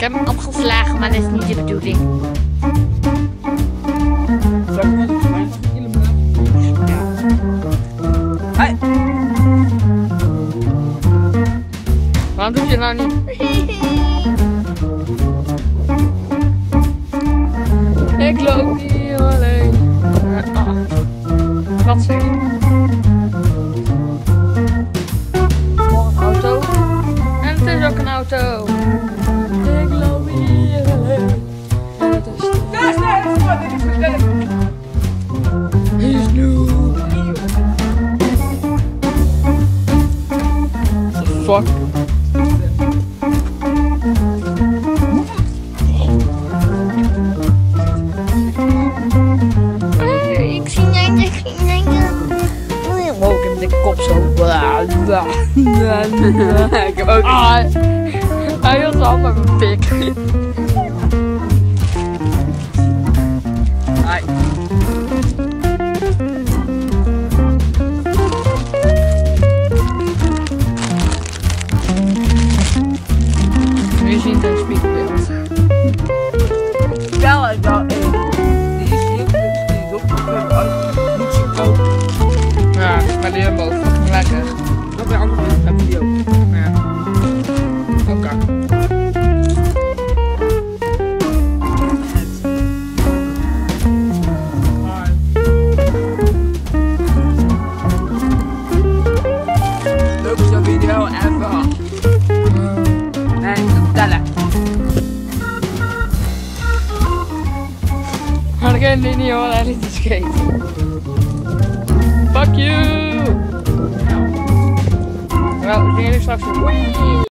heb hem opgeslagen, maar dat is niet de bedoeling. Hey. Waarom doe je nou niet? Ik loop hier alleen. Wat zeg je? Een auto. En het is ook een auto. Ik loop hier alleen. En het is He's new. Fuck. Ik zie net. Ook in de kop zo. Ik heb ook Hij was al met mijn pik. Hi. Nu zien het speakbeeld. Wel is wel één. Die is hier, die is opgevoerd uit Mexico. Ja, maar die hebben ook fucking lekker. Dat ben ook een video. Ja. Oké. Leuk is de video even af. Nee, vertellen. Maar degene die niet hoor, hij liet iets scheten. Fuck you! Nou, zien jullie straks weer.